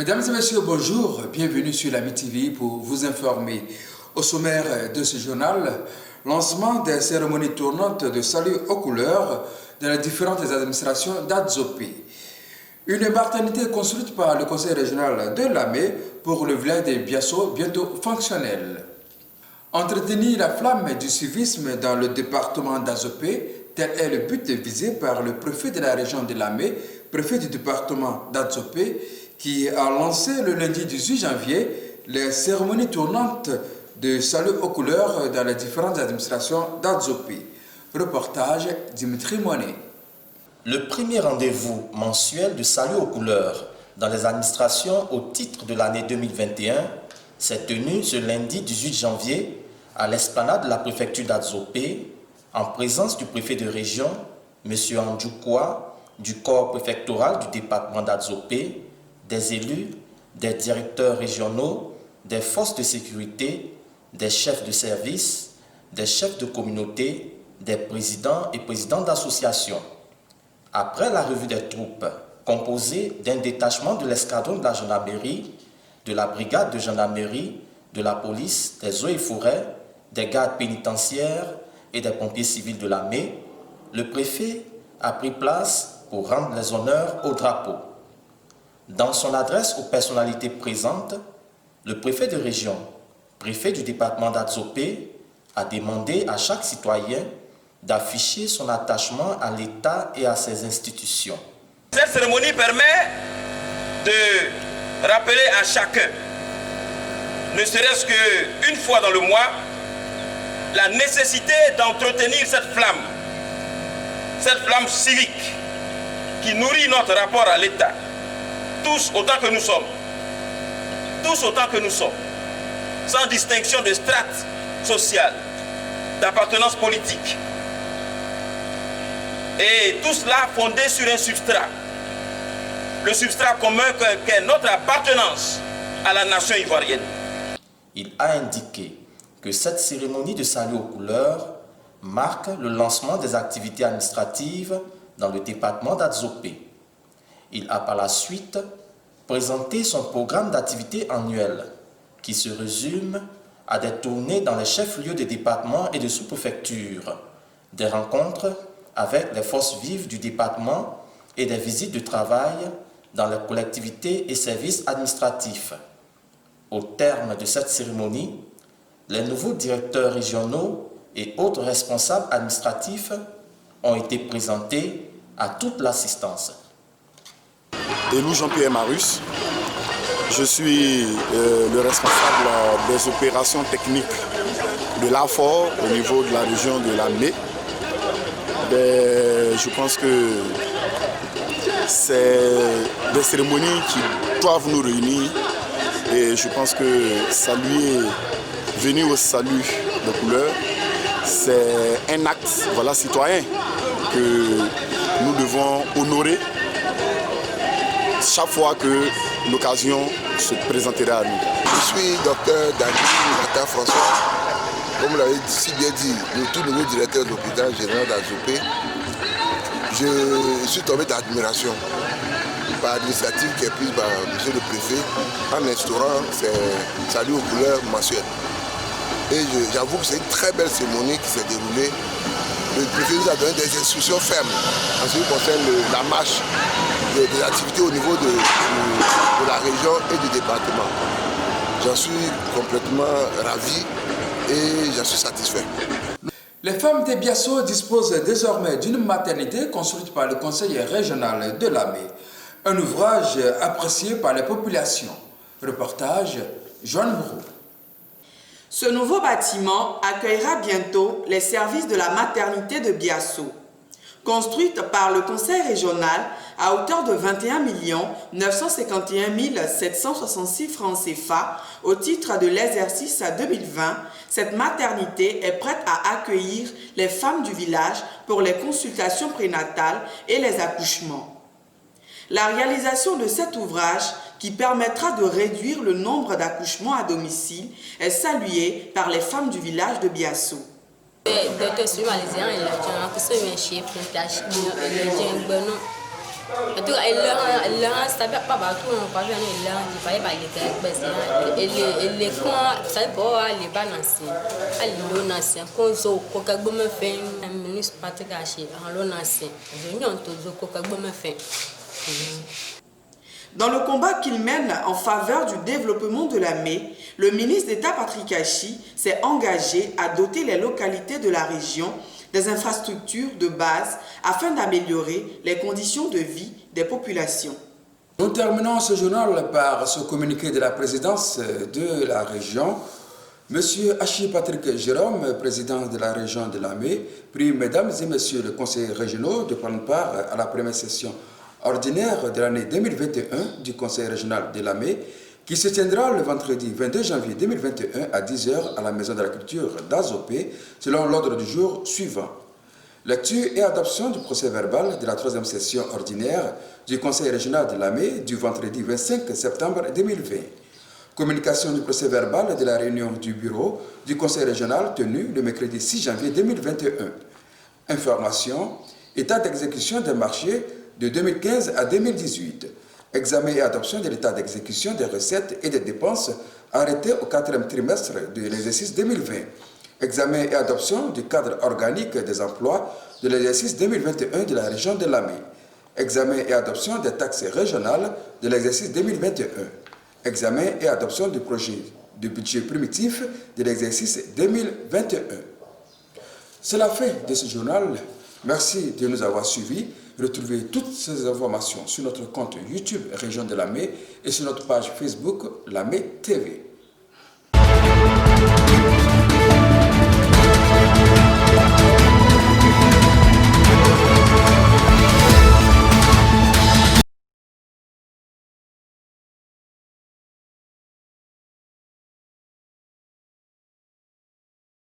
Mesdames et messieurs, bonjour. Bienvenue sur l'AMI TV pour vous informer. Au sommaire de ce journal, lancement des cérémonies tournantes de salut aux couleurs dans les différentes administrations d'Adzopé. Une maternité construite par le conseil régional de Lamé pour le village de Biasso, bientôt fonctionnel. Entretenir la flamme du civisme dans le département d'Adzopé, tel est le but visé par le préfet de la région de Lamé, préfet du département d'Adzopé, qui a lancé le lundi 18 janvier les cérémonies tournantes de salut aux couleurs dans les différentes administrations d'Adzopé. Reportage Dimitri Monet. Le premier rendez-vous mensuel de salut aux couleurs dans les administrations au titre de l'année 2021 s'est tenu ce lundi 18 janvier à l'esplanade de la préfecture d'Adzopé en présence du préfet de région, M. Andjoukwa, du corps préfectoral du département d'Adzopé, des élus, des directeurs régionaux, des forces de sécurité, des chefs de service, des chefs de communauté, des présidents et présidents d'associations. Après la revue des troupes, composée d'un détachement de l'escadron de la gendarmerie, de la brigade de gendarmerie, de la police, des eaux et forêts, des gardes pénitentiaires et des pompiers civils de l'armée, le préfet a pris place pour rendre les honneurs au drapeau. Dans son adresse aux personnalités présentes, le préfet de région, préfet du département d'Adzopé, a demandé à chaque citoyen d'afficher son attachement à l'État et à ses institutions. Cette cérémonie permet de rappeler à chacun, ne serait-ce qu'une fois dans le mois, la nécessité d'entretenir cette flamme civique qui nourrit notre rapport à l'État. Tous autant que nous sommes, sans distinction de strate sociale, d'appartenance politique. Et tout cela fondé sur un substrat. Le substrat commun qu'est notre appartenance à la nation ivoirienne. Il a indiqué que cette cérémonie de salut aux couleurs marque le lancement des activités administratives dans le département d'Adzopé. Il a par la suite présenté son programme d'activités annuel qui se résume à des tournées dans les chefs-lieux de département et de sous-préfecture, des rencontres avec les forces vives du département et des visites de travail dans les collectivités et services administratifs. Au terme de cette cérémonie, les nouveaux directeurs régionaux et autres responsables administratifs ont été présentés à toute l'assistance. Élou Jean-Pierre Marus, je suis le responsable des opérations techniques de l'AFOR au niveau de la région de Lamé. Je pense que c'est des cérémonies qui doivent nous réunir et je pense que venir au salut de couleurs, c'est un acte citoyen que nous devons honorer chaque fois que l'occasion se présentera à nous. Je suis docteur Daniel François, comme vous l'avez si bien dit, le tout nouveau directeur de l'hôpital général d'Adzopé. Je suis tombé d'admiration par l'initiative qui est prise par M. le préfet en instaurant ces saluts aux couleurs mensuels. Et j'avoue que c'est une très belle cérémonie qui s'est déroulée. Le préfet nous a donné des instructions fermes en ce qui concerne la marche des activités au niveau de la région et du département. J'en suis complètement ravi et j'en suis satisfait. Les femmes de Biasso disposent désormais d'une maternité construite par le conseil régional de Lamé. Un ouvrage apprécié par les populations. Reportage Joanne Bourreau. Ce nouveau bâtiment accueillera bientôt les services de la maternité de Biasso. Construite par le conseil régional à hauteur de 21 951 766 francs CFA au titre de l'exercice 2020, cette maternité est prête à accueillir les femmes du village pour les consultations prénatales et les accouchements. La réalisation de cet ouvrage, qui permettra de réduire le nombre d'accouchements à domicile, est saluée par les femmes du village de Biasso. En tout cas, elle l'a savait pas partout, on pas venir là, il fallait pas il les quand ça pas les balancer. Elle l'onancien qu'on zo coca gomme fin, un ministre Patrick Haché, en l'onancien. Je n'y entends coca gomme fin. Dans le combat qu'il mène en faveur du développement de la ME, le ministre d'État Patrick Haché s'est engagé à doter les localités de la région des infrastructures de base afin d'améliorer les conditions de vie des populations. Nous terminons ce journal par ce communiqué de la présidence de la région. Monsieur Haché Patrick Jérôme, président de la région de la ME, prie mesdames et messieurs les conseillers régionaux de prendre part à la première session ordinaire de l'année 2021 du Conseil régional de la ME, qui se tiendra le vendredi 22 janvier 2021 à 10h à la Maison de la Culture d'Azopé, selon l'ordre du jour suivant. Lecture et adoption du procès verbal de la troisième session ordinaire du Conseil régional de la ME du vendredi 25 septembre 2020. Communication du procès verbal de la réunion du bureau du Conseil régional tenue le mercredi 6 janvier 2021. Information, état d'exécution des marchés de 2015 à 2018. Examen et adoption de l'état d'exécution des recettes et des dépenses arrêté au 4e trimestre de l'exercice 2020. Examen et adoption du cadre organique des emplois de l'exercice 2021 de la région de la ME. Examen et adoption des taxes régionales de l'exercice 2021. Examen et adoption du projet de budget primitif de l'exercice 2021. C'est la fin de ce journal. Merci de nous avoir suivis. Retrouvez toutes ces informations sur notre compte YouTube Région de la ME et sur notre page Facebook La ME TV.